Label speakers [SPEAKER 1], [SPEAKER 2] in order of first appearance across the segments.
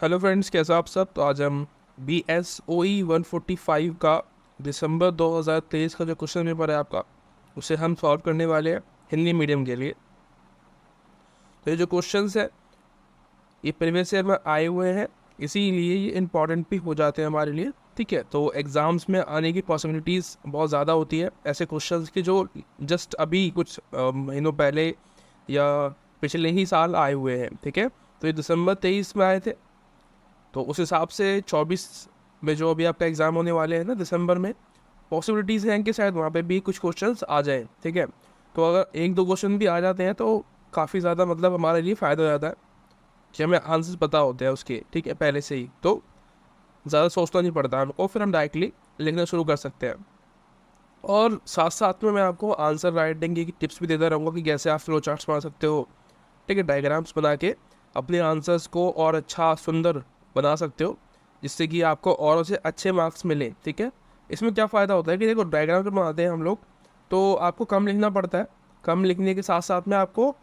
[SPEAKER 1] Hello friends, कैसे आप सब। तो आज हम BSOE 145 का दिसंबर 2023 का जो क्वेश्चन पेपर है आपका, उसे हम सॉल्व करने वाले हैं हिंदी मीडियम के लिए। तो ये जो क्वेश्चंस है ये प्रीवियस ईयर में आए हुए हैं, इसीलिए ये इम्पॉर्टेंट भी हो जाते हैं हमारे लिए। ठीक है, तो एग्ज़ाम्स में आने की पॉसिबिलिटीज़ बहुत ज़्यादा होती है ऐसे क्वेश्चंस की जो जस्ट अभी कुछ महीनों पहले या पिछले ही साल आए हुए हैं। ठीक है, तो ये दिसंबर 23 में आए थे, तो उस हिसाब से 24 में जो अभी आपका एग्ज़ाम होने वाले हैं ना दिसंबर में, पॉसिबिलिटीज़ हैं कि शायद वहाँ पे भी कुछ क्वेश्चंस आ जाएं। ठीक है, तो अगर एक दो क्वेश्चन भी आ जाते हैं तो काफ़ी ज़्यादा मतलब हमारे लिए फ़ायदा हो जाता है कि हमें आंसर्स पता होते हैं उसके। ठीक है, पहले से ही तो ज़्यादा सोचना नहीं पड़ता हमको, फिर हम डायरेक्टली लिखना शुरू कर सकते हैं। और साथ साथ में मैं आपको आंसर राइटिंग की टिप्स भी देता रहूँगा कि कैसे आप फ्लो चार्ट्स बना सकते हो। ठीक है, डायग्राम्स बना के अपने आंसर्स को और अच्छा सुंदर बना सकते हो, जिससे कि आपको और से अच्छे मार्क्स मिले। ठीक है, इसमें क्या फ़ायदा होता है कि देखो डायग्राम जब बनाते हैं हम लोग तो आपको कम लिखना पड़ता है, कम लिखने के साथ साथ में आपको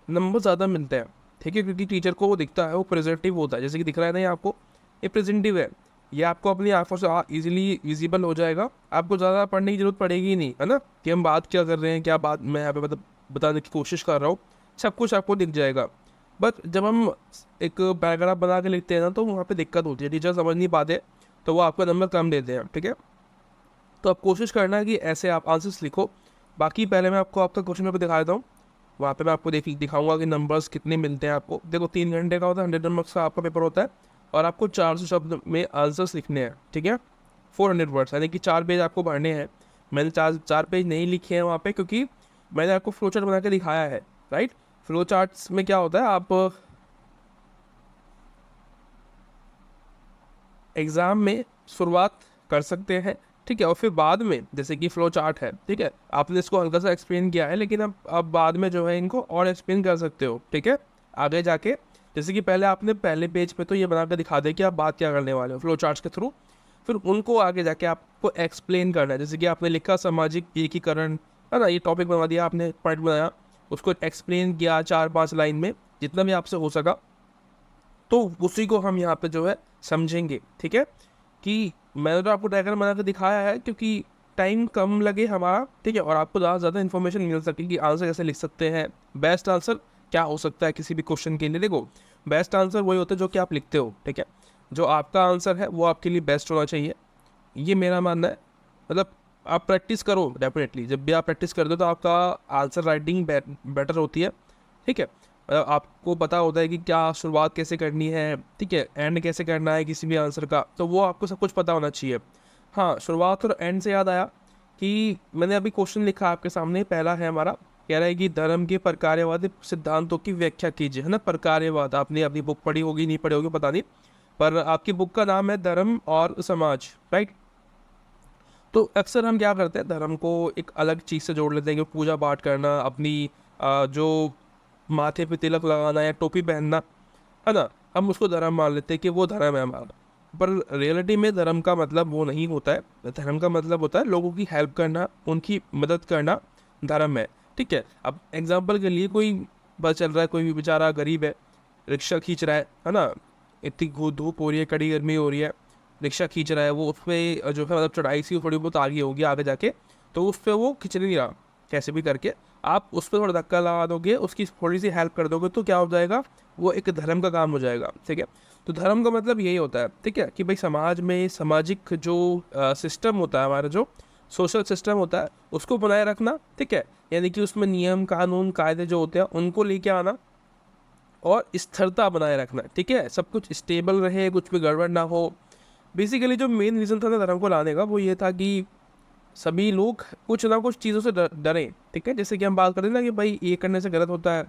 [SPEAKER 1] नंबर ज़्यादा मिलते हैं। ठीक है, क्योंकि टीचर को वो दिखता है, वो प्रेजेंटिव होता है, जैसे कि दिख रहा है नहीं आपको, ये प्रेजेंटिव है, ये आपको अपनी आंखों से इजीली विजिबल हो जाएगा। आपको ज़्यादा पढ़ने की जरूरत पड़ेगी ही नहीं, है ना, कि हम बात क्या कर रहे हैं, क्या बात मैं यहाँ पे मतलब बताने की कोशिश कर रहा हूँ, सब कुछ आपको दिख जाएगा। बट जब हम एक पैराग्राफ बना के लिखते हैं ना, तो वहाँ पे दिक्कत होती है, टीचर समझ नहीं पाते, तो वो आपका नंबर कम देते हैं। ठीक है, तो आप कोशिश करना है कि ऐसे आप आंसर्स लिखो। बाकी पहले मैं आपको आपका क्वेश्चन पेपर दिखा देता हूँ, वहाँ पे मैं आपको दिखाऊंगा कि नंबर्स कितने मिलते हैं आपको। देखो 3 घंटे का होता है, 100 नंबर्स का आपका पेपर होता है, और आपको 400 शब्द में आंसर्स लिखने हैं। ठीक है, 400 वर्ड्स, यानी कि 4 पेज आपको पढ़ने हैं। मैंने चार पेज नहीं लिखे हैं वहाँ पे, क्योंकि मैंने आपको फ्लो चार्ट बना के दिखाया है। राइट, फ्लो चार्ट्स में क्या होता है, आप एग्ज़ाम में शुरुआत कर सकते हैं। ठीक है, और फिर बाद में जैसे कि फ्लो चार्ट है, ठीक है, आपने इसको हल्का सा एक्सप्लेन किया है, लेकिन अब बाद में जो है इनको और एक्सप्लेन कर सकते हो। ठीक है, आगे जाके जैसे कि पहले आपने पहले पेज पे तो ये बना कर दिखा दे कि आप बात क्या करने वाले हो फ्लो चार्ट्स के थ्रू, फिर उनको आगे जाके आपको एक्सप्लेन करना है। जैसे कि आपने लिखा सामाजिक एकीकरण, है ना, ये टॉपिक बना दिया आपने, पॉइंट बनाया, उसको एक्सप्लेन किया 4-5 लाइन में, जितना भी आपसे हो सका, तो उसी को हम यहाँ पे जो है समझेंगे। ठीक है, कि मैंने तो आपको डायग्राम बना के दिखाया है क्योंकि टाइम कम लगे हमारा। ठीक है, और आपको ज़्यादा से ज़्यादा इन्फॉर्मेशन मिल सके कि आंसर कैसे लिख सकते हैं, बेस्ट आंसर क्या हो सकता है किसी भी क्वेश्चन के लिए। देखो बेस्ट आंसर वही होता है जो कि आप लिखते हो। ठीक है, जो आपका आंसर है वो आपके लिए बेस्ट होना चाहिए, ये मेरा मानना है। मतलब आप प्रैक्टिस करो, डेफिनेटली जब भी आप प्रैक्टिस करते हो तो आपका आंसर राइटिंग बेटर होती है। ठीक है, आपको पता होता है कि क्या शुरुआत कैसे करनी है, ठीक है, एंड कैसे करना है किसी भी आंसर का, तो वो आपको सब कुछ पता होना चाहिए। हाँ, शुरुआत और एंड से याद आया कि मैंने अभी क्वेश्चन लिखा आपके सामने, पहला है हमारा, कह रहा है कि धर्म के प्रकार्यवादी सिद्धांतों की व्याख्या कीजिए। है ना, प्रकार्यवाद, आपने अपनी बुक पढ़ी होगी नहीं पढ़ी होगी पता नहीं, पर आपकी बुक का नाम है धर्म और समाज। राइट, तो अक्सर हम क्या करते हैं, धर्म को एक अलग चीज़ से जोड़ लेते हैं कि पूजा पाठ करना, अपनी जो माथे पे तिलक लगाना या टोपी पहनना, है ना, हम उसको धर्म मान लेते हैं कि वो धर्म है हमारा। पर रियलिटी में धर्म का मतलब वो नहीं होता है। धर्म का मतलब होता है लोगों की हेल्प करना, उनकी मदद करना, धर्म है। ठीक है, अब एग्जाम्पल के लिए कोई बस चल रहा है, कोई भी बेचारा गरीब है, रिक्शा खींच रहा है ना, इतनी धूप हो रही है, कड़ी गर्मी हो रही है, रिक्शा खींच रहा है, वो उस पर जो है मतलब चढ़ाई सी थोड़ी बहुत आगे होगी आगे जाके, तो उस पर वो खींच नहीं रहा, कैसे भी करके आप उस पर थोड़ा धक्का लगा दोगे, उसकी थोड़ी सी हेल्प कर दोगे, तो क्या हो जाएगा, वो एक धर्म का काम हो जाएगा। ठीक है, तो धर्म का मतलब यही होता है। ठीक है, कि भाई समाज में सामाजिक जो सिस्टम होता है, हमारा जो सोशल सिस्टम होता है, उसको बनाए रखना। ठीक है, यानी कि उसमें नियम कानून कायदे जो होते हैं उनको लेके आना और स्थिरता बनाए रखना। ठीक है, सब कुछ स्टेबल रहे, कुछ भी गड़बड़ ना हो। बेसिकली जो मेन रीज़न था ना धर्म को लाने का, वो ये था कि सभी लोग कुछ ना कुछ चीज़ों से डरें। ठीक है, जैसे कि हम बात करते हैं ना कि भाई ये करने से गलत होता है,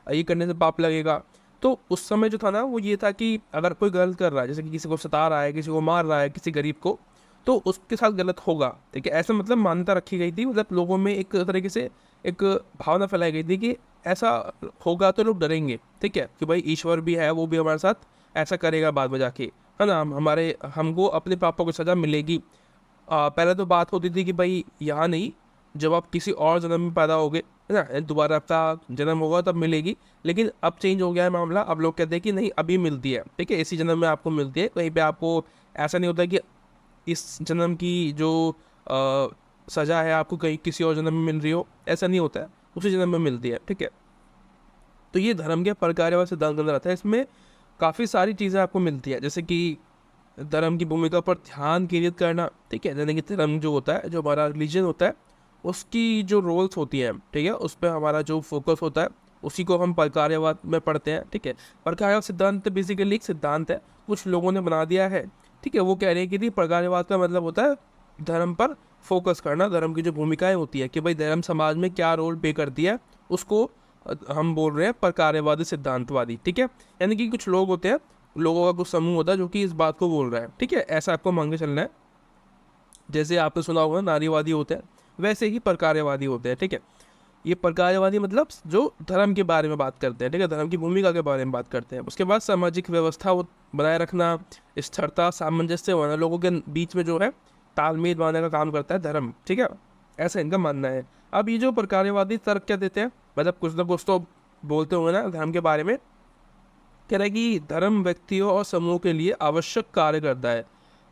[SPEAKER 1] ये करने से पाप लगेगा, तो उस समय जो था ना वो ये था कि अगर कोई गलत कर रहा है, जैसे कि किसी को सता रहा है, किसी को मार रहा है, किसी गरीब को, तो उसके साथ गलत होगा। ठीक है, ऐसा मतलब मान्यता रखी गई थी, मतलब लोगों में एक तरीके से एक भावना फैलाई गई थी कि ऐसा होगा तो लोग डरेंगे। ठीक है, कि भाई ईश्वर भी है, वो भी हमारे साथ ऐसा करेगा बाद में जाके, है ना, हमारे हमको अपने पापों की सज़ा मिलेगी। पहले तो बात होती थी कि भाई यहाँ नहीं, जब आप किसी और जन्म में पैदा होगे, है ना, दोबारा आपका जन्म होगा तब मिलेगी। लेकिन अब चेंज हो गया है मामला, अब लोग कहते हैं कि नहीं अभी मिलती है, ठीक है, इसी जन्म में आपको मिलती है। कहीं पे आपको ऐसा नहीं होता कि इस जन्म की जो सज़ा है आपको कहीं किसी और जन्म में मिल रही हो, ऐसा नहीं होता है, उसी जन्म में मिलती है, ठीक है। तो ये धर्म के प्रकार्यवाद सिद्धांत के अंदर आता है। इसमें काफ़ी सारी चीज़ें आपको मिलती है, जैसे कि धर्म की भूमिका पर ध्यान केंद्रित करना, ठीक है, यानी कि धर्म जो होता है, जो हमारा रिलीजन होता है, उसकी जो रोल्स होती हैं, ठीक है, उस पर हमारा जो फोकस होता है, उसी को हम प्रकार्यवाद में पढ़ते हैं, ठीक है। प्रकार्यवाद सिद्धांत बेसिकली एक सिद्धांत है, कुछ लोगों ने बना दिया है, ठीक है। वो कह रहे हैं कि प्रकार्यवाद का मतलब होता है धर्म पर फोकस करना, धर्म की जो भूमिकाएं होती है कि भाई धर्म समाज में क्या रोल प्ले करती है, उसको हम बोल रहे हैं प्रकार्यवादी सिद्धांतवादी, ठीक है। यानी कि कुछ लोग होते हैं, लोगों का कुछ समूह होता है जो कि इस बात को बोल रहा है, ठीक है, ऐसा आपको मान के चलना है। जैसे आपने सुना होगा नारीवादी होते हैं, वैसे ही प्रकार्यवादी होते हैं, ठीक है। ये प्रकार्यवादी मतलब जो धर्म के बारे में बात करते हैं, ठीक है, धर्म की भूमिका के बारे में बात करते हैं। उसके बाद सामाजिक व्यवस्था बनाए रखना, स्थिरता, सामंजस्य होना, लोगों के बीच में जो है तालमेल बनाने का काम करता है धर्म, ठीक है, ऐसा इनका मानना है। अब ये जो प्रकार्यवादी तर्क क्या देते हैं, मतलब कुछ ना कुछ तो बोलते होंगे ना धर्म के बारे में। कह रहा है कि धर्म व्यक्तियों और समूह के लिए आवश्यक कार्य करता है,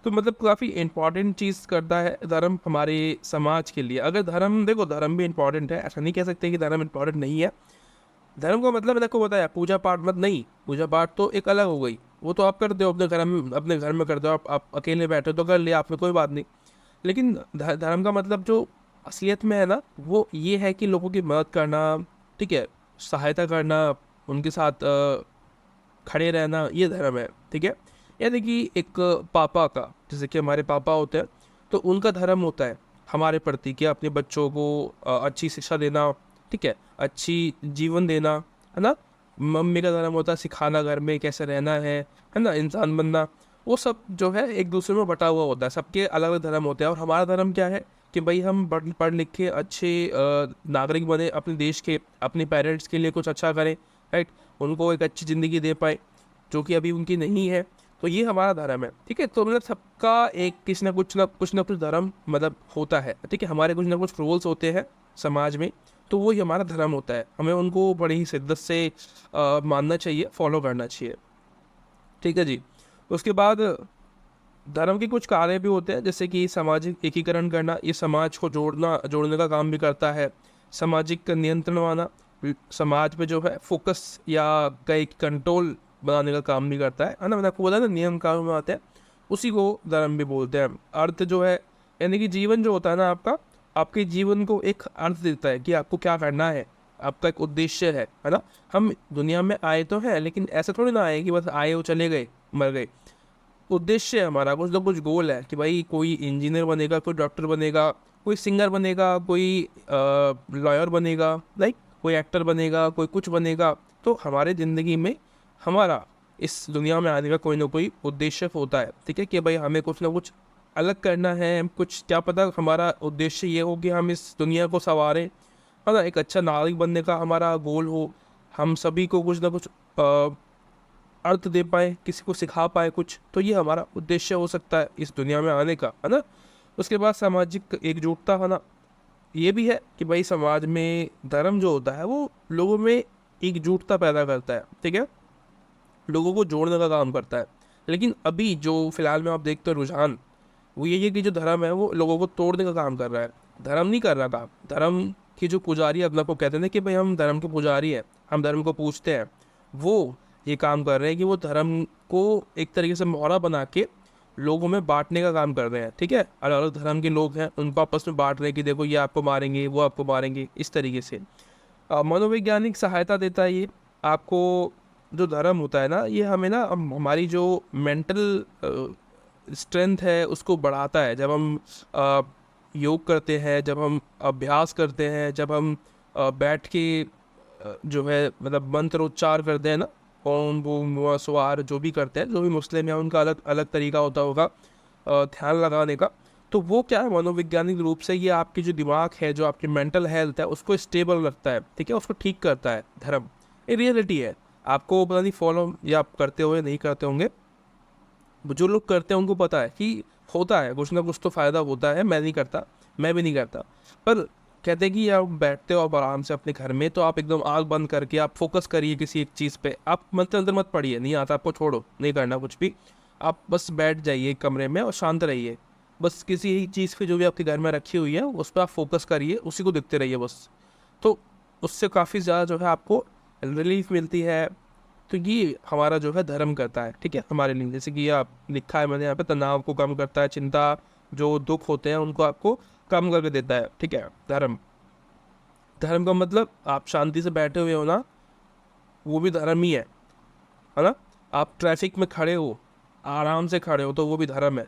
[SPEAKER 1] तो मतलब काफ़ी इंपॉर्टेंट चीज़ करता है धर्म हमारे समाज के लिए। अगर धर्म, देखो धर्म भी इंपॉर्टेंट है, ऐसा नहीं कह सकते कि धर्म इंपॉर्टेंट नहीं है। धर्म का मतलब मैंने आपको बताया पूजा पाठ मत नहीं, पूजा पाठ तो एक अलग हो गई, वो तो आप करते हो अपने घर में करते हो, आप अकेले बैठे हो तो कर लिया आपने, कोई बात नहीं। लेकिन धर्म का मतलब जो असलियत में है ना, वो ये है कि लोगों की मदद करना, ठीक है, सहायता करना, उनके साथ खड़े रहना, ये धर्म है, ठीक है। यानी कि एक पापा का, जैसे कि हमारे पापा होते हैं, तो उनका धर्म होता है हमारे प्रति कि अपने बच्चों को अच्छी शिक्षा देना, ठीक है, अच्छी जीवन देना, है ना। मम्मी का धर्म होता है सिखाना घर में कैसे रहना है ना, इंसान बनना। वो सब जो है एक दूसरे में बटा हुआ होता है, सबके अलग अलग धर्म होते हैं। और हमारा धर्म क्या है कि भाई हम पढ़ लिख के अच्छे नागरिक बने, अपने देश के, अपने पेरेंट्स के लिए कुछ अच्छा करें, राइट, उनको एक अच्छी ज़िंदगी दे पाए जो कि अभी उनकी नहीं है। तो ये हमारा धर्म है, ठीक है। तो मतलब सबका एक किसी ना कुछ धर्म मतलब होता है, ठीक है, हमारे कुछ ना कुछ रोल्स होते हैं समाज में, तो वो ही हमारा धर्म होता है। हमें उनको बड़ी ही शिद्दत से मानना चाहिए, फॉलो करना चाहिए, ठीक है जी। उसके बाद धर्म के कुछ कार्य भी होते हैं, जैसे कि सामाजिक एकीकरण करना, ये समाज को जोड़ने का काम भी करता है। सामाजिक नियंत्रण वाला, समाज पे जो है फोकस या कई कंट्रोल बनाने का काम भी करता है ना। मैंने आपको बोला ना नियम कानून में आते हैं, उसी को धर्म भी बोलते हैं। अर्थ जो है, यानी कि जीवन जो होता है ना आपका, आपके जीवन को एक अर्थ देता है कि आपको क्या करना है, आपका एक उद्देश्य है ना। हम दुनिया में आए तो हैं, लेकिन ऐसे थोड़ी ना आए कि बस आए और चले गए, मर गए। उद्देश्य है हमारा, कुछ ना कुछ गोल है कि भाई कोई इंजीनियर बनेगा, कोई डॉक्टर बनेगा, कोई सिंगर बनेगा, कोई लॉयर बनेगा, लाइक कोई एक्टर बनेगा, कोई कुछ बनेगा। तो हमारे ज़िंदगी में हमारा इस दुनिया में आने का कोई ना कोई उद्देश्य होता है, ठीक है, कि भाई हमें कुछ ना कुछ अलग करना है, कुछ क्या पता हमारा उद्देश्य ये हो कि हम इस दुनिया को संवारें, है ना, एक अच्छा नागरिक बनने का हमारा गोल हो, हम सभी को कुछ ना कुछ अर्थ दे पाए, किसी को सिखा पाए कुछ, तो ये हमारा उद्देश्य हो सकता है इस दुनिया में आने का, है ना। उसके बाद सामाजिक एकजुटता होना, ये भी है कि भाई समाज में धर्म जो होता है वो लोगों में एकजुटता पैदा करता है, ठीक है, लोगों को जोड़ने का काम करता है। लेकिन अभी जो फिलहाल में आप देखते हो रुझान, वो यही है कि जो धर्म है वो लोगों को तोड़ने का काम कर रहा है, धर्म नहीं कर रहा काम। धर्म की जो पुजारी अपने को कहते हैं ना कि भाई हम धर्म के पुजारी हैं, हम धर्म को पूछते हैं, वो ये काम कर रहे हैं कि वो धर्म को एक तरीके से मोहरा बना के लोगों में बांटने का काम कर रहे हैं, ठीक है। अलग अलग धर्म के लोग हैं, उनको आपस में बांट रहे हैं कि देखो ये आपको मारेंगे, वो आपको मारेंगे, इस तरीके से। मनोवैज्ञानिक सहायता देता है ये आपको। जो धर्म होता है ना, ये हमें ना हमारी जो मेंटल स्ट्रेंथ है उसको बढ़ाता है। जब हम योग करते हैं, जब हम अभ्यास करते हैं, जब हम बैठ के जो है मतलब मंत्र उच्चार करते हैं ना, ओम बूम हुआ स्वार, जो भी करते हैं, जो भी मुस्लिम है उनका अलग अलग तरीका होता होगा ध्यान लगाने का। तो वो क्या है, मनोवैज्ञानिक रूप से ये आपकी जो दिमाग है, जो आपकी मेंटल हेल्थ है, उसको स्टेबल रखता है, ठीक है, उसको ठीक करता है धर्म। ये रियलिटी है, आपको पता नहीं फॉलो या आप करते हुए नहीं करते होंगे, जो लोग करते हैं उनको पता है कि होता है कुछ ना कुछ तो फ़ायदा होता है। मैं नहीं करता, मैं भी नहीं करता, पर कहते हैं कि आप बैठते हो आप आराम से अपने घर में, तो आप एकदम आँख बंद करके आप फोकस करिए किसी एक चीज़ पे, आप मंत्र अंदर मत पढ़िए, नहीं आता आपको छोड़ो, नहीं करना कुछ भी, आप बस बैठ जाइए कमरे में और शांत रहिए, बस किसी एक चीज़ पे जो भी आपके घर में रखी हुई है उस पर आप फोकस करिए, उसी को देखते रहिए बस। तो उससे काफ़ी ज़्यादा जो है आपको रिलीफ मिलती है। तो ये हमारा जो है धर्म करता है, ठीक है, हमारे लिए। जैसे कि आप लिखा है मैंने यहाँ पे, तनाव को कम करता है, चिंता जो दुख होते हैं उनको आपको कम करके देता है, ठीक है, धर्म। धर्म का मतलब आप शांति से बैठे हुए हो ना, वो भी धर्म ही है ना। आप ट्रैफिक में खड़े हो, आराम से खड़े हो, तो वो भी धर्म है,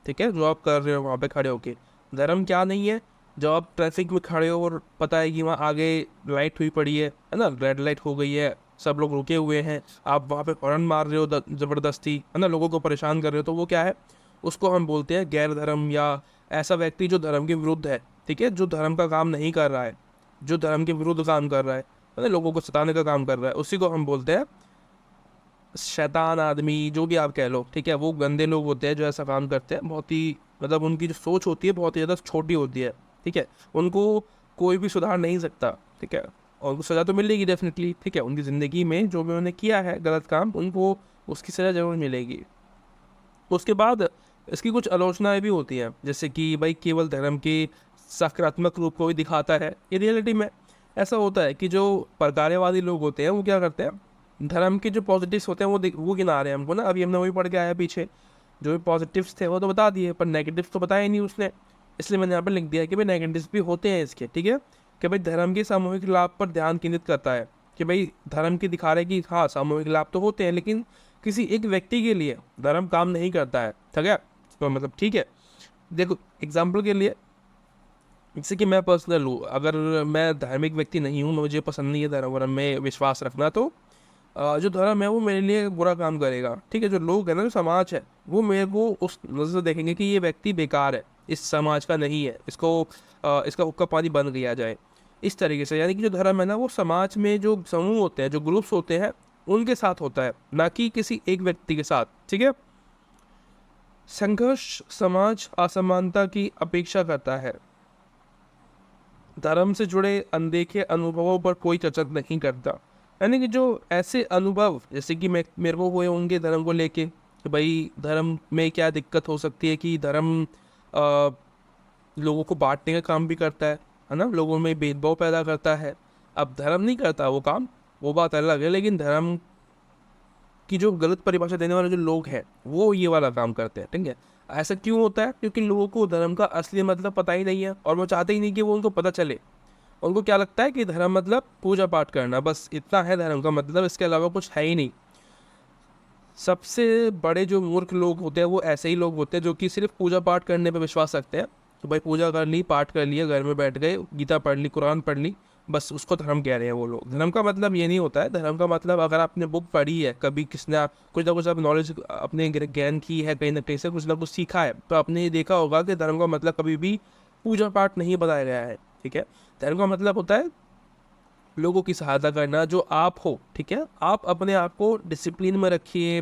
[SPEAKER 1] ठीक है, जो आप कर रहे हो वहाँ पे खड़े होके। धर्म क्या नहीं है, जब आप ट्रैफिक में खड़े हो और पता है कि वहाँ आगे लाइट हुई पड़ी है ना, रेड लाइट हो गई है, सब लोग रुके हुए हैं, आप वहाँ पे हॉर्न मार रहे हो ज़बरदस्ती, है ना, लोगों को परेशान कर रहे हो, तो वो क्या है, उसको हम बोलते हैं गैर धर्म, या ऐसा व्यक्ति जो धर्म के विरुद्ध है, ठीक है, जो धर्म का काम नहीं कर रहा है, जो धर्म के विरुद्ध काम कर रहा है ना, लोगों को सताने का काम कर रहा है, उसी को हम बोलते हैं शैतान आदमी, जो भी आप कह लो, ठीक है। वो गंदे लोग होते हैं जो ऐसा काम करते हैं, बहुत ही मतलब उनकी जो सोच होती है बहुत ही ज़्यादा छोटी होती है, ठीक है, उनको कोई भी सुधार नहीं सकता, ठीक है, और उनको सज़ा तो मिलेगी डेफिनेटली, ठीक है, उनकी ज़िंदगी में जो भी उन्होंने किया है गलत काम, उनको उसकी सज़ा ज़रूर मिलेगी। उसके बाद इसकी कुछ आलोचनाएं भी होती हैं, जैसे कि भाई केवल धर्म के सकारात्मक रूप को ही दिखाता है। ये रियलिटी में ऐसा होता है कि जो परकार्यवादी लोग होते हैं वो क्या करते हैं, धर्म के जो पॉजिटिव्स होते हैं वो गिना रहे हैं हमको ना। अभी हमने वही पढ़ के आया पीछे, जो भी पॉजिटिव्स थे वो तो बता दिए, पर नेगेटिव्स तो बताया ही नहीं उसने, इसलिए मैंने यहाँ पर लिख दिया है कि भाई नेगेटिव्स भी होते हैं इसके, ठीक है, कि भाई धर्म के सामूहिक लाभ पर ध्यान केंद्रित करता है, कि भाई धर्म की दिखा रहे कि हाँ सामूहिक लाभ तो होते हैं, लेकिन किसी एक व्यक्ति के लिए धर्म काम नहीं करता है, ठीक है, तो मतलब ठीक है। देखो एग्जाम्पल के लिए, जैसे कि मैं पर्सनल हूँ, अगर मैं धार्मिक व्यक्ति नहीं हूँ, मुझे पसंद नहीं है धर्म वरम में विश्वास रखना, तो जो धर्म है वो मेरे लिए बुरा काम करेगा, ठीक है। जो लोग हैं ना, जो समाज है, वो मेरे को उस नज़र से देखेंगे कि ये व्यक्ति बेकार है, इस समाज का नहीं है, इसको इसका हुक्का पानी बंद किया जाए, इस तरीके से। यानी कि जो धर्म है ना, वो समाज में जो समूह होते हैं, जो ग्रुप्स होते हैं, उनके साथ होता है, ना कि किसी एक व्यक्ति के साथ, ठीक है। संघर्ष समाज असमानता की अपेक्षा करता है, धर्म से जुड़े अनदेखे अनुभवों पर कोई चर्चा नहीं करता। यानी कि जो ऐसे अनुभव जैसे कि मेरे को हुए होंगे धर्म को लेके, कि भाई धर्म में क्या दिक्कत हो सकती है, कि धर्म लोगों को बांटने का काम भी करता है ना, लोगों में भेदभाव पैदा करता है। अब धर्म नहीं करता वो काम, वो बात अलग है, लेकिन धर्म कि जो गलत परिभाषा देने वाले जो लोग हैं वो ये वाला काम करते हैं, ठीक है। ऐसा क्यों होता है, क्योंकि लोगों को धर्म का असली मतलब पता ही नहीं है, और वो चाहते ही नहीं कि वो उनको पता चले। उनको क्या लगता है कि धर्म मतलब पूजा पाठ करना, बस इतना है धर्म का मतलब, इसके अलावा कुछ है ही नहीं। सबसे बड़े जो मूर्ख लोग होते हैं वो ऐसे ही लोग होते हैं जो कि सिर्फ पूजा पाठ करने पर विश्वास रखते हैं। तो भाई पूजा कर ली, पाठ कर लिया, घर में बैठ गए, गीता पढ़ ली, कुरान पढ़ ली, बस उसको धर्म कह रहे हैं वो लोग। धर्म का मतलब ये नहीं होता है। धर्म का मतलब, अगर आपने बुक पढ़ी है कभी, किसने कुछ ना कुछ आप नॉलेज अपने ज्ञान की है, कहीं ना कहीं से कुछ ना कुछ सीखा है, तो आपने ये देखा होगा कि धर्म का मतलब कभी भी पूजा पाठ नहीं बताया गया है, ठीक है। धर्म का मतलब होता है लोगों की सहायता करना, जो आप हो, ठीक है, आप अपने आप को डिसिप्लिन में रखिए,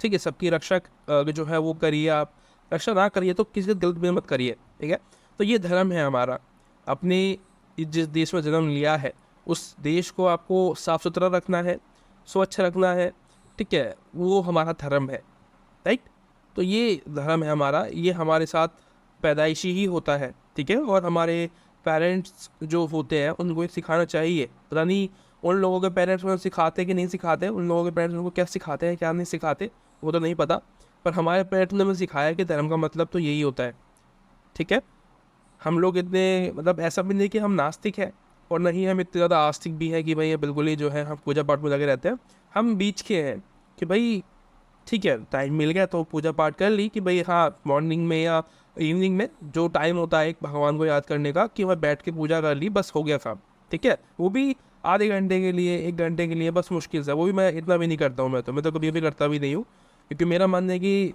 [SPEAKER 1] ठीक है, सबकी रक्षा जो है वो करिए, आप रक्षा ना करिए तो किसी गलत में मत करिए, ठीक है। तो ये धर्म है हमारा। अपने जिस देश में जन्म लिया है उस देश को आपको साफ सुथरा रखना है, स्वच्छ रखना है, ठीक है, वो हमारा धर्म है, राइट। तो ये धर्म है हमारा, ये हमारे साथ पैदाइशी ही होता है, ठीक है। और हमारे पेरेंट्स जो होते हैं उनको ये सिखाना चाहिए। पता नहीं उन लोगों के पेरेंट्स उन्हें सिखाते कि नहीं सिखाते, उन लोगों के पेरेंट्स उनको क्या सिखाते हैं क्या नहीं सिखाते, वो तो नहीं पता, पर हमारे पेरेंट्स ने हमें सिखाया कि धर्म का मतलब तो यही होता है, ठीक है। हम लोग इतने मतलब ऐसा भी नहीं कि हम नास्तिक हैं, और नहीं हम इतने ज़्यादा आस्तिक भी हैं कि भाई ये बिल्कुल ही जो है हम पूजा पाठ में लगे रहते हैं। हम बीच के हैं कि भाई ठीक है, टाइम मिल गया तो पूजा पाठ कर ली, कि भाई हाँ मॉर्निंग में या इवनिंग में जो टाइम होता है एक भगवान को याद करने का, कि वह बैठ के पूजा कर ली, बस हो गया काम, ठीक है। वो भी आधे घंटे के लिए, 1 घंटे के लिए, बस मुश्किल से, वो भी मैं इतना भी नहीं करता हूँ। मैं तो कभी भी करता भी नहीं हूँ, क्योंकि मेरा मानना है कि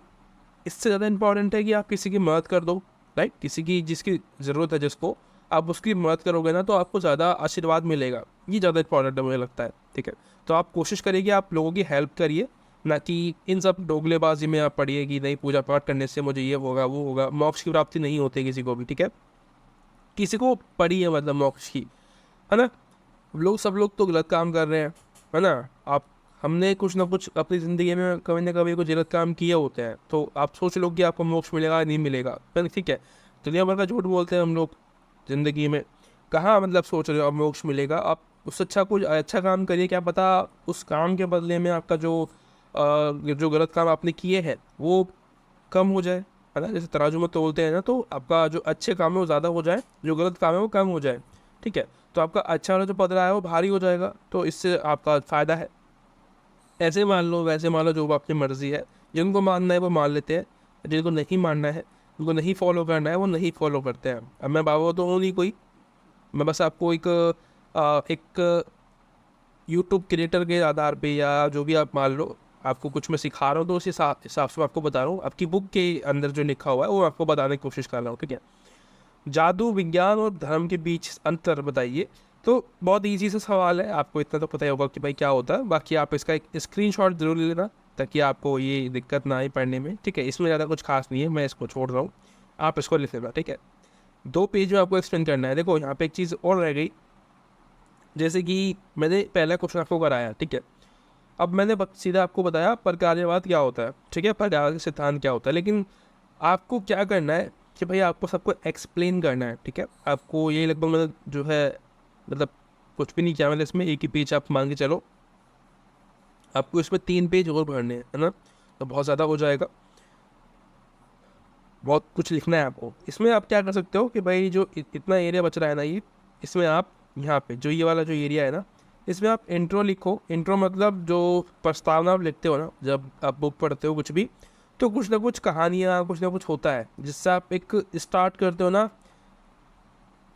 [SPEAKER 1] इससे ज़्यादा इंपॉर्टेंट है कि आप किसी की मदद कर दो, राइट। किसी की जिसकी ज़रूरत है, जिसको आप उसकी मदद करोगे ना, तो आपको ज़्यादा आशीर्वाद मिलेगा, ये ज़्यादा इंपॉर्टेंट है मुझे लगता है, ठीक है। तो आप कोशिश करिए कि आप लोगों की हेल्प करिए, ना कि इन सब डोगलेबाजी में आप पढ़िए कि नहीं पूजा पाठ करने से मुझे ये होगा वो होगा। मोक्ष की प्राप्ति नहीं होती किसी को भी, ठीक है। किसी को पड़ी है मतलब मोक्ष की, है ना। सब लोग तो गलत काम कर रहे हैं, है ना। आप हमने कुछ ना कुछ अपनी ज़िंदगी में कभी ना कभी कुछ गलत काम किए होते हैं, तो आप सोच लो कि आपको मोक्ष मिलेगा नहीं मिलेगा, पर ठीक है, दुनिया भर का झूठ बोलते हैं हम लोग ज़िंदगी में। कहाँ मतलब सोच रहे हो आप मोक्ष मिलेगा? आप उससे अच्छा कुछ अच्छा काम करिए, क्या पता उस काम के बदले में आपका जो गलत काम आपने किए हैं वो कम हो जाए, है ना। जैसे तराजू में तोलते हैं ना, तो आपका जो अच्छे काम है वो ज़्यादा हो जाए, जो गलत काम है वो कम हो जाए, ठीक है। तो आपका अच्छा वाला जो पदरा है वो भारी हो जाएगा, तो इससे आपका फ़ायदा है। ऐसे मान लो वैसे मान लो, जो आपकी मर्ज़ी है। जिनको मानना है वो मान लेते हैं, जिनको नहीं मानना है, उनको नहीं फॉलो करना है, वो नहीं फॉलो करते हैं। अब मैं बाबा तो हूँ नहीं कोई, मैं बस आपको एक यूट्यूब क्रिएटर के आधार पे, या जो भी आप मान लो, आपको कुछ मैं सिखा रहा हूँ तो उस हिसाब से मैं आपको बता रहा हूँ। आपकी बुक के अंदर जो लिखा हुआ है वो आपको बताने की कोशिश कर रहा हूँ, ठीक है। जादू, विज्ञान और धर्म के बीच अंतर बताइए। तो बहुत इजी सा सवाल है, आपको इतना तो पता ही होगा कि भाई क्या होता है। बाकी आप इसका एक स्क्रीनशॉट जरूर ले लेना, ताकि आपको ये दिक्कत ना आए पढ़ने में, ठीक है। इसमें ज़्यादा कुछ खास नहीं है, मैं इसको छोड़ रहा हूँ, आप इसको लिख लेना, ठीक है। 2 पेज में आपको एक्सप्लेन करना है। देखो यहाँ पे एक चीज़ और रह गई, जैसे कि मैंने पहला क्वेश्चन आपको कराया, ठीक है। अब मैंने सीधा आपको बताया प्रकार्यवाद क्या होता है, ठीक है, प्रकार्य सिद्धांत क्या होता है। लेकिन आपको क्या करना है कि भाई आपको सबको एक्सप्लेन करना है, ठीक है। आपको ये लगभग मतलब जो है, मतलब कुछ भी नहीं किया मैंने इसमें, एक ही पेज आप मान के चलो। आपको इसमें 3 पेज और भरने हैं, है ना, तो बहुत ज़्यादा हो जाएगा, बहुत कुछ लिखना है आपको। इसमें आप क्या कर सकते हो कि भाई जो इतना एरिया बच रहा है ना, ये इसमें आप यहाँ पे जो ये वाला जो एरिया है ना, इसमें आप इंट्रो लिखो। इंट्रो मतलब जो प्रस्तावना आप लिखते हो ना, जब आप बुक पढ़ते हो कुछ भी, तो कुछ ना कुछ कहानियाँ, कुछ ना कुछ होता है जिससे आप एक स्टार्ट करते हो ना,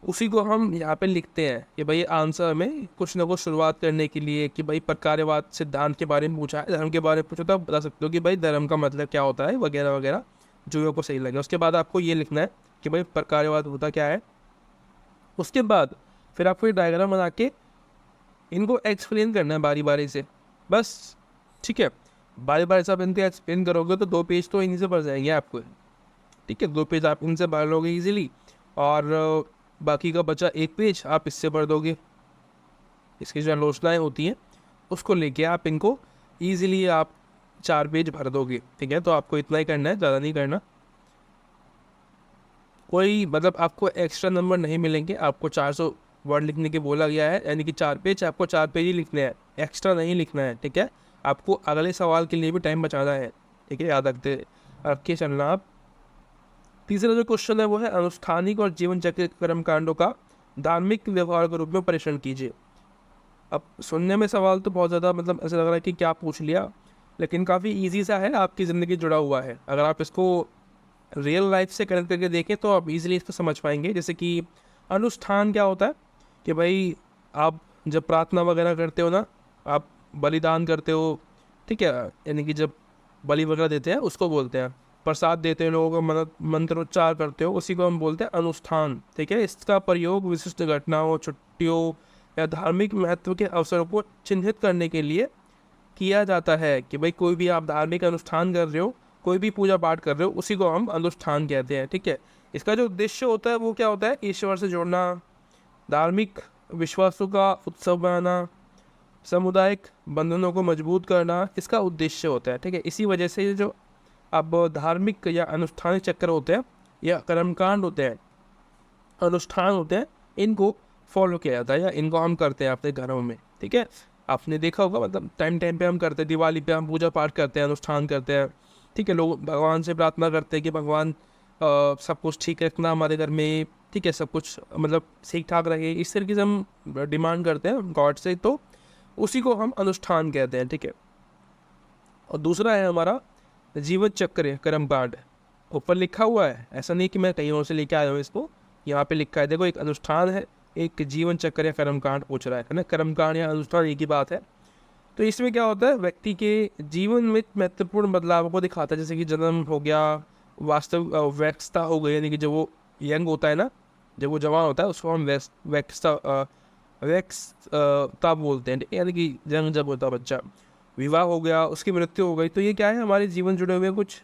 [SPEAKER 1] उसी को हम यहाँ पे लिखते हैं कि भाई आंसर में कुछ ना कुछ शुरुआत करने के लिए, कि भाई प्रकार्यवाद सिद्धांत के बारे में पूछा है, धर्म के बारे में पूछा, तो आप बता सकते हो कि भाई धर्म का मतलब क्या होता है, वगैरह वगैरह, जो आपको सही लगे। उसके बाद आपको ये लिखना है कि भाई प्रकार्यवाद होता क्या है। उसके बाद फिर आपको ये डायग्राम बना के इनको एक्सप्लेन करना है बारी बारी से, बस, ठीक है। बारी बारी से आप इनको एक्सप्लेन करोगे तो 2 पेज तो इन्हीं से भर जाएंगे आपको, ठीक है। 2 पेज आप इनसे भर लोगे ईजिली, और बाकी का बचा 1 पेज आप इससे भर दोगे। इसकी जो आलोचनाएँ होती हैं उसको लेके आप इनको ईजिली आप 4 पेज भर दोगे, ठीक है। तो आपको इतना ही करना है, ज़्यादा नहीं करना। कोई मतलब आपको एक्स्ट्रा नंबर नहीं मिलेंगे, आपको 400 वर्ड लिखने के बोला गया है, यानी कि 4 पेज, आपको 4 पेज ही लिखने हैं, एक्स्ट्रा नहीं लिखना है, ठीक है। आपको अगले सवाल के लिए भी टाइम बचाना है, ठीक है, याद रख के चलना आप। तीसरा जो क्वेश्चन है वो है अनुष्ठानिक और जीवन चक्र कर्म कांडों का धार्मिक व्यवहार के रूप में परीक्षण कीजिए। अब सुनने में सवाल तो बहुत ज़्यादा मतलब ऐसा लग रहा है कि क्या पूछ लिया, लेकिन काफ़ी इजी सा है, आपकी ज़िंदगी जुड़ा हुआ है। अगर आप इसको रियल लाइफ से कनेक्ट करके देखें तो आप इजीली इसको समझ पाएंगे। जैसे कि अनुष्ठान क्या होता है कि भाई आप जब प्रार्थना वगैरह करते हो ना, आप बलिदान करते हो, ठीक है, यानी कि जब बलि वगैरह देते हैं उसको बोलते हैं। प्रसाद देते हैं लोगों को, मंत्रोच्चार करते हो, उसी को हम बोलते हैं अनुष्ठान, ठीक है। इसका प्रयोग विशिष्ट घटनाओं, छुट्टियों या धार्मिक महत्व के अवसरों को चिन्हित करने के लिए किया जाता है। कि भाई कोई भी आप धार्मिक अनुष्ठान कर रहे हो, कोई भी पूजा पाठ कर रहे हो, उसी को हम अनुष्ठान कहते हैं, ठीक है। इसका जो उद्देश्य होता है वो क्या होता है, ईश्वर से जोड़ना, धार्मिक विश्वासों का उत्सव बनाना, सामुदायिक बंधनों को मजबूत करना, इसका उद्देश्य होता है, ठीक है। इसी वजह से ये जो अब धार्मिक या अनुष्ठानिक चक्र होते हैं या कर्मकांड होते हैं, अनुष्ठान होते हैं, इनको फॉलो किया जाता है या इनको हम करते हैं अपने घरों में, ठीक है। आपने देखा होगा मतलब टाइम टाइम पे हम करते हैं, दिवाली पे हम पूजा पाठ करते हैं, अनुष्ठान करते हैं, ठीक है। लोग भगवान से प्रार्थना करते हैं कि भगवान सब कुछ ठीक रखना हमारे घर में, ठीक है, सब कुछ मतलब ठीक ठाक रहे, इस तरीके से हम डिमांड करते हैं गॉड से, तो उसी को हम अनुष्ठान कहते हैं, ठीक है। और दूसरा है हमारा जीवन चक्र कर्मकांड, ऊपर लिखा हुआ है, ऐसा नहीं कि मैं कहीं और से लेके आया हूँ इसको, यहाँ पे लिखा है, देखो, एक अनुष्ठान है, एक जीवन चक्र या कर्मकांड पूछ रहा है ना। कर्मकांड या अनुष्ठान एक ही बात है। तो इसमें क्या होता है, व्यक्ति के जीवन में महत्वपूर्ण बदलाव को दिखाता है, जैसे कि जन्म हो गया, वास्तव वैक्सता हो गई, यानी कि जब वो यंग होता है ना, जब वो जवान होता है उसको हम वैक्सता बोलते हैं, यानी कि यंग जब होता है बच्चा। विवाह हो गया, उसकी मृत्यु हो गई, तो ये क्या है, हमारे जीवन जुड़े हुए कुछ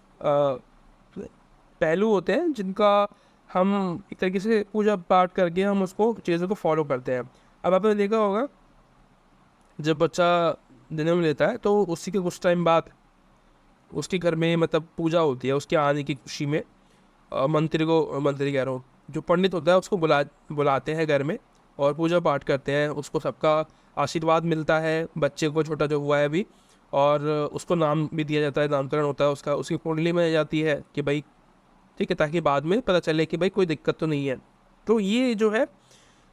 [SPEAKER 1] पहलू होते हैं जिनका हम एक तरीके से पूजा पाठ करके हम उसको चीज़ों को फॉलो करते हैं। अब आपने देखा होगा जब बच्चा जन्म लेता है तो उसी के कुछ टाइम बाद उसके घर में मतलब पूजा होती है उसके आने की खुशी में। मंत्री कह रहा हूँ, जो पंडित होता है उसको बुलाते हैं घर में और पूजा पाठ करते हैं, उसको सबका आशीर्वाद मिलता है, बच्चे को छोटा जो हुआ है अभी, और उसको नाम भी दिया जाता है, नामकरण होता है उसका, उसकी कुंडली में जाती है कि भाई ठीक है, ताकि बाद में पता चले कि भाई कोई दिक्कत तो नहीं है। तो ये जो है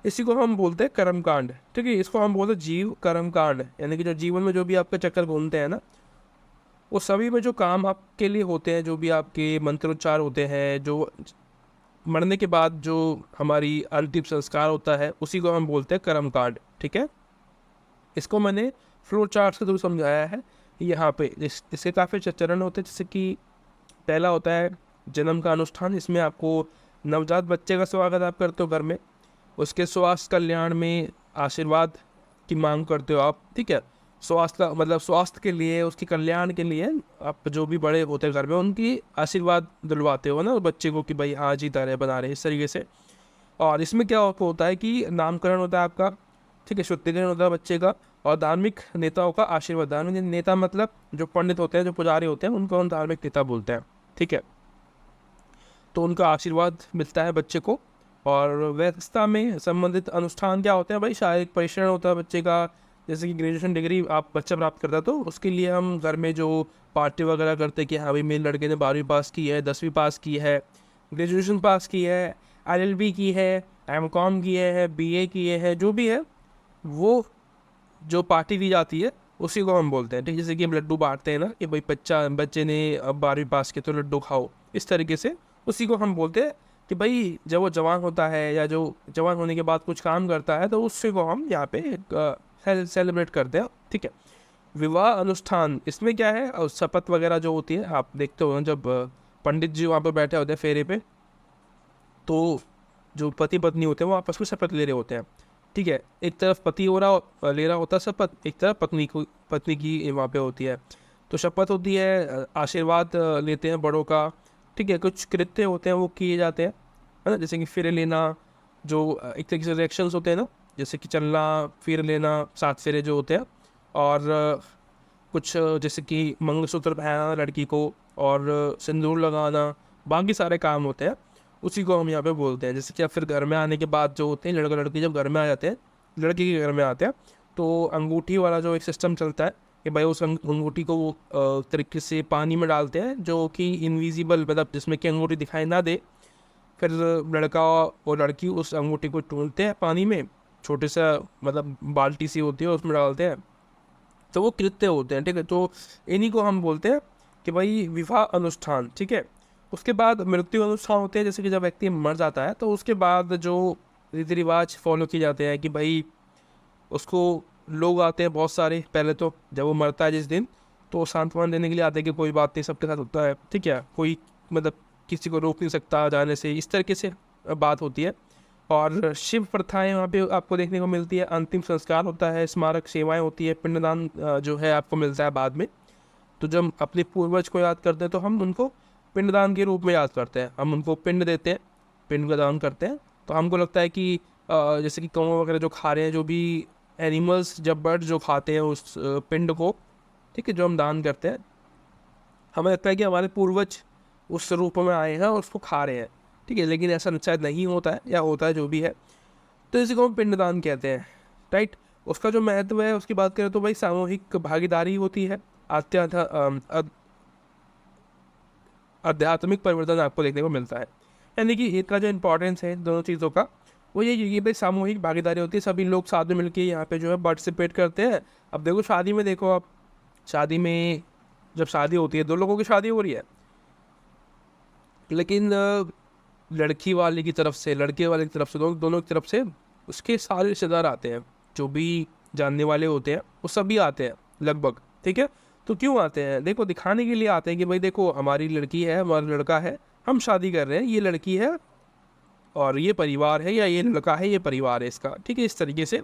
[SPEAKER 1] इसी को हम बोलते हैं कर्म कांड, ठीक है, इसको हम बोलते हैं जीव कर्म कांड, यानी कि जो जीवन में जो भी आपके चक्कर घूमते हैं ना, वो सभी में जो काम आपके लिए होते हैं, जो भी आपके मंत्रोच्चार होते हैं, जो मरने के बाद जो हमारी अंतिम संस्कार होता है, उसी को हम बोलते हैं कर्म कांड, ठीक है। इसको मैंने फ्लो चार्ट के थ्रू समझाया है यहाँ पे। इसके काफ़ी चरण होते हैं, जैसे कि पहला होता है जन्म का अनुष्ठान। इसमें आपको नवजात बच्चे का स्वागत आप करते हो घर में, उसके स्वास्थ्य कल्याण में आशीर्वाद की मांग करते हो आप, ठीक है। स्वास्थ्य का मतलब स्वास्थ्य के लिए, उसके कल्याण के लिए आप जो भी बड़े होते हैं घर में उनकी आशीर्वाद दिलवाते हो ना बच्चे को कि भाई हाँ जीता रहे, बना रहे, इस तरीके से। और इसमें क्या होता है कि नामकरण होता है आपका, ठीक है, शुद्धिकरण होता है बच्चे का, और धार्मिक नेताओं का आशीर्वाद। धार्मिक नेता मतलब जो पंडित होते हैं, जो पुजारी होते हैं, उनको हम धार्मिक नेता बोलते हैं, ठीक है। तो उनका आशीर्वाद मिलता है बच्चे को। और व्यवस्था में संबंधित अनुष्ठान क्या होते हैं भाई, शारीरिक परीक्षण होता है बच्चे का, जैसे कि ग्रेजुएशन डिग्री आप बच्चा प्राप्त करता है तो उसके लिए हम घर में जो पार्टी वगैरह करते हैं कि हाँ भाई मेरे लड़के ने 12वीं पास की है, 10वीं पास की है, ग्रेजुएशन पास की है, LLB की है, MCOM की है, BA की है, जो भी है वो जो पार्टी दी जाती है उसी को हम बोलते हैं, ठीक है। जैसे कि हम लड्डू बांटते हैं ना कि भाई बच्चे ने अब 12वीं पास की तो लड्डू खाओ, इस तरीके से उसी को हम बोलते हैं कि भाई जब वो जवान होता है या जो जवान होने के बाद कुछ काम करता है तो उससे को हम यहाँ पे सेलिब्रेट करते हैं, ठीक है। विवाह अनुष्ठान, इसमें क्या है, और शपथ वगैरह जो होती है आप देखते हो ना, जब पंडित जी वहाँ पर बैठे होते हैं फेरे पे, तो जो पति पत्नी होते हैं वो आपस में शपथ ले रहे होते हैं, ठीक है। एक तरफ पति ले रहा होता है शपथ, एक तरफ पत्नी की वहाँ पे होती है। तो शपथ होती है, आशीर्वाद लेते हैं बड़ों का, ठीक है। कुछ कृत्य होते हैं वो किए जाते हैं, है ना, जैसे कि फेरे लेना, जो एक तरीके से रिएक्शंस होते हैं ना, जैसे कि चलना, फेर लेना, 7 फेरे जो होते हैं, और कुछ जैसे कि मंगलसूत्र पहनाना लड़की को, और सिंदूर लगाना, बाकी सारे काम होते हैं, उसी को हम यहाँ पे बोलते हैं। जैसे कि अब फिर घर में आने के बाद जो होते हैं लड़का लड़की जब घर में आ जाते हैं, लड़की के घर में आते हैं, तो अंगूठी वाला जो एक सिस्टम चलता है कि भाई उस अंगूठी को वो तरीके से पानी में डालते हैं, जो कि इनविजिबल, मतलब जिसमें कि अंगूठी दिखाई ना दे। फिर लड़का और लड़की उस अंगूठी को टूलते हैं पानी में, छोटे सा मतलब बाल्टी सी होती है उसमें डालते हैं, तो वो कृत्य होते हैं, ठीक है। तो इन्हीं को हम बोलते हैं कि भाई विवाह अनुष्ठान, ठीक है। उसके बाद मृत्यु अनुष्ठान होते हैं, जैसे कि जब व्यक्ति मर जाता है तो उसके बाद जो रीति रिवाज फॉलो किए जाते हैं कि भाई उसको लोग आते हैं बहुत सारे, पहले तो जब वो मरता है जिस दिन, तो सांत्वना देने के लिए आते हैं कि कोई बात नहीं, सबके साथ होता है, ठीक है, कोई मतलब किसी को रोक नहीं सकता जाने से, इस तरीके से बात होती है। और शिव प्रथाएं वहाँ पे आपको देखने को मिलती है, अंतिम संस्कार होता है, स्मारक सेवाएं होती है, पिंडदान जो है आपको मिलता है बाद में। तो जब अपने पूर्वज को याद करते हैं तो हम उनको पिंडदान के रूप में याद करते हैं, हम उनको पिंड देते हैं, पिंड का दान करते हैं। तो हमको लगता है कि जैसे कि कौवा वगैरह जो खा रहे हैं, जो भी एनिमल्स, जब बर्ड जो खाते हैं उस पिंड को, ठीक है, जो हम दान करते हैं, हमें लगता है कि हमारे पूर्वज उस रूप में आए हैं और उसको खा रहे हैं, ठीक है। लेकिन ऐसा शायद नहीं होता है, या होता है जो भी है, तो इसी को हम पिंडदान कहते हैं, राइट। उसका जो महत्व है उसकी बात करें तो भाई सामूहिक भागीदारी होती है, आध्यात्मिक परिवर्तन आपको देखने को मिलता है। यानी कि इसका जो इम्पोर्टेंस है दोनों चीज़ों का, वो ये भाई सामूहिक भागीदारी होती है, सभी लोग साथ में मिलकर यहाँ पे जो है पार्टिसिपेट करते हैं। अब देखो शादी में, देखो आप शादी में जब शादी होती है, 2 लोगों की शादी हो रही है, लेकिन लड़की वाले की तरफ से, लड़के वाले की तरफ से, दोनों की तरफ से उसके सारे रिश्तेदार आते हैं, जो भी जानने वाले होते हैं वो सभी आते हैं लगभग, ठीक है। तो क्यों आते हैं, देखो दिखाने के लिए आते हैं कि भाई देखो हमारी लड़की है, हमारा लड़का है, हम शादी कर रहे हैं, ये लड़की है और ये परिवार है, या ये लड़का है ये परिवार है इसका, ठीक है, इस तरीके से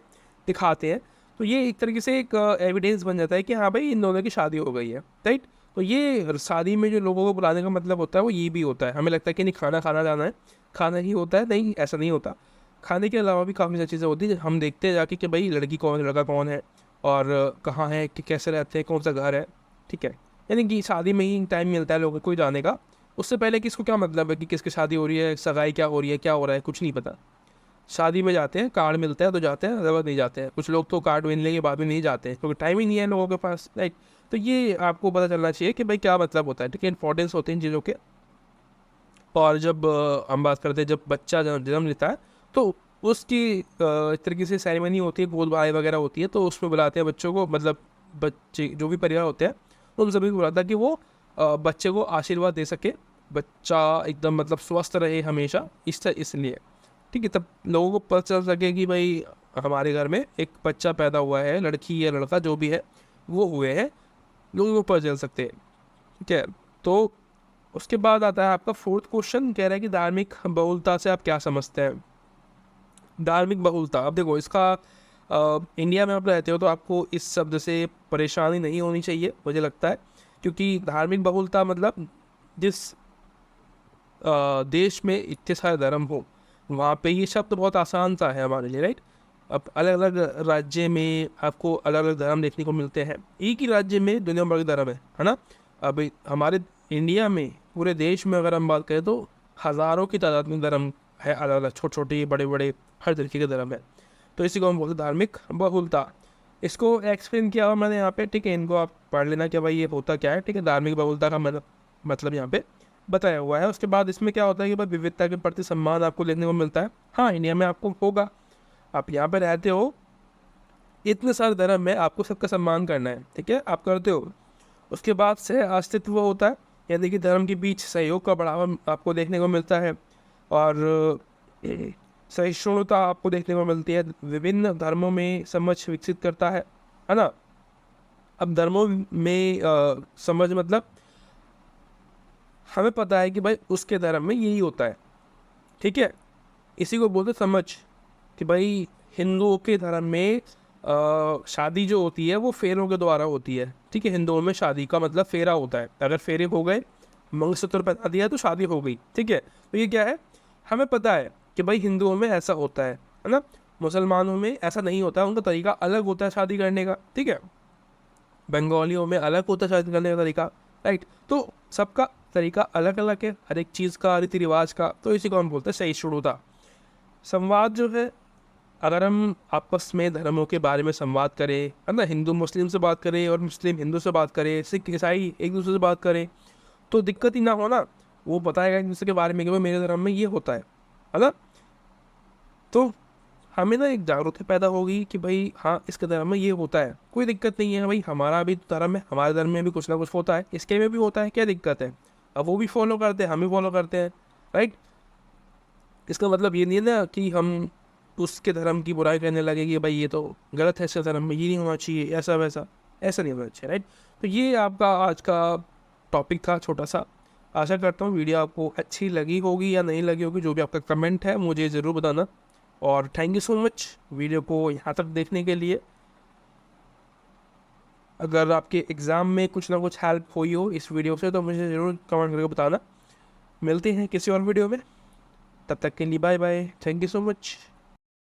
[SPEAKER 1] दिखाते हैं। तो ये एक तरीके से एक एविडेंस बन जाता है कि हाँ भाई इन दोनों की शादी हो गई है, राइट। तो ये शादी में जो लोगों को बुलाने का मतलब होता है वो ये भी होता है। हमें लगता है कि नहीं खाना खाना जाना है, खाना ही होता है, नहीं ऐसा नहीं होता। खाने के अलावा भी काफ़ी सारी चीज़ें होती हैं, हम देखते हैं जाके कि भाई लड़की कौन है, लड़का कौन है, और कहाँ है, कि कैसे रहते हैं, कौन सा घर है, ठीक है। यानी कि शादी में ही टाइम मिलता है लोगों को जाने का। उससे पहले किसको क्या मतलब है कि किसकी शादी हो रही है, सगाई क्या हो रही है, क्या हो रहा है, कुछ नहीं पता। शादी में जाते हैं, कार्ड मिलता है तो जाते हैं, अदरवाइज नहीं जाते हैं। कुछ लोग तो कार्ड मिलने के बाद में नहीं जाते हैं क्योंकि टाइम ही नहीं है लोगों के पास, राइट। तो ये आपको पता चलना चाहिए कि भाई क्या मतलब होता है, ठीक है। इंपॉर्टेंस होते हैं इन चीज़ों के। और जब हम बात करते हैं जब बच्चा जन्म लेता है तो उसकी एक तरीके से सेरेमनी होती है, गोद बाई वगैरह होती है, तो उसमें बुलाते हैं बच्चों को, मतलब बच्चे जो भी परिवार होते हैं उन सभी को बुलाता है कि वो बच्चे को आशीर्वाद दे सके, बच्चा एकदम मतलब स्वस्थ रहे हमेशा, इसलिए, ठीक है। तब लोगों को पता चल सके कि भाई हमारे घर में एक बच्चा पैदा हुआ है, लड़की या लड़का जो भी है वो हुए हैं, लोगों को पता चल सकते हैं, ठीक है। तो उसके बाद आता है आपका फोर्थ क्वेश्चन, कह रहा है कि धार्मिक बहुलता से आप क्या समझते हैं। धार्मिक बहुलता, अब देखो इसका इंडिया में आप रहते हो तो आपको इस शब्द से परेशानी नहीं होनी चाहिए मुझे लगता है, क्योंकि धार्मिक बहुलता मतलब जिस देश में इतने सारे धर्म हो वहाँ पे ये शब्द बहुत आसान सा है हमारे लिए, राइट। अब अलग अलग राज्य में आपको अलग अलग धर्म देखने को मिलते हैं, एक ही राज्य में दुनिया भर के धर्म है ना। अब हमारे इंडिया में पूरे देश में अगर हम बात करें तो हज़ारों की तादाद में धर्म है, अलग अलग छोटे छोटे बड़े बड़े हर तरीके के धर्म है। तो इसी को हम बोलते हैं धार्मिक बहुलता। इसको एक्सप्लेन किया हुआ मैंने यहाँ पे, ठीक है। इनको आप पढ़ लेना कि भाई ये होता क्या है, ठीक है। धार्मिक बहुलता का मतलब यहाँ पे बताया हुआ है। उसके बाद इसमें क्या होता है कि भाई विविधता के प्रति सम्मान आपको देखने को मिलता है। हाँ, इंडिया में आपको होगा, आप यहाँ पे रहते हो, इतने सारे धर्म में आपको सबका सम्मान करना है, ठीक है, आप करते हो। उसके बाद से अस्तित्व होता है, यानी कि धर्म के बीच सहयोग का बढ़ावा आपको देखने को मिलता है, और सहिष्णुता आपको देखने को मिलती है, विभिन्न धर्मों में समझ विकसित करता है ना। अब धर्मों में समझ मतलब हमें पता है कि भाई उसके धर्म में यही होता है, ठीक है। इसी को बोलते समझ कि भाई हिंदुओं के धर्म में शादी जो होती है वो फेरों के द्वारा होती है, ठीक है। हिंदुओं में शादी का मतलब फेरा होता है, अगर फेरे हो गए, मंगलसूत्र पहना दिया तो शादी हो गई, ठीक है। तो ये क्या है, हमें पता है कि भाई हिंदुओं में ऐसा होता है ना। मुसलमानों में ऐसा नहीं होता, उनका तरीका अलग होता है शादी करने का, ठीक है। बंगालियों में अलग होता है शादी करने का तरीका, राइट। तो सबका तरीका अलग अलग है, हर एक चीज़ का, रीति रिवाज का। तो इसी को हम बोलते हैं सहिष्णुता। संवाद जो है, अगर हम आपस में धर्मों के बारे में संवाद करें, है ना, हिंदू मुस्लिम से बात करें और मुस्लिम हिंदू से बात करें, सिख ईसाई एक दूसरे से बात करें, तो दिक्कत ही ना हो ना। वो बताएगा एक दूसरे के बारे में कि भाई मेरे धर्म में ये होता है ना। तो हमें ना एक जागरूकता पैदा होगी कि भाई हाँ इसके धर्म में ये होता है, कोई दिक्कत नहीं है भाई, हमारा भी धर्म है, हमारे धर्म में भी कुछ ना कुछ होता है, इसके में भी होता है, क्या दिक्कत है। अब वो भी फॉलो करते हैं, हम भी फॉलो करते हैं, राइट। इसका मतलब ये नहीं है ना कि हम उसके धर्म की बुराई करने लगे कि भाई ये तो गलत है, इसके धर्म में ये नहीं होना चाहिए, ऐसा वैसा, ऐसा नहीं होना चाहिए, राइट। तो ये आपका आज का टॉपिक था छोटा सा। आशा करता हूँ वीडियो आपको अच्छी लगी होगी या नहीं लगी होगी, जो भी आपका कमेंट है मुझे ज़रूर बताना। और thank you so much video को यहाँ तक देखने के लिए। अगर आपके एग्ज़ाम में कुछ ना कुछ हेल्प हुई हो इस वीडियो से तो मुझे ज़रूर कमेंट करके बताना। मिलते हैं किसी और वीडियो में, तब तक के लिए bye bye, thank you so much.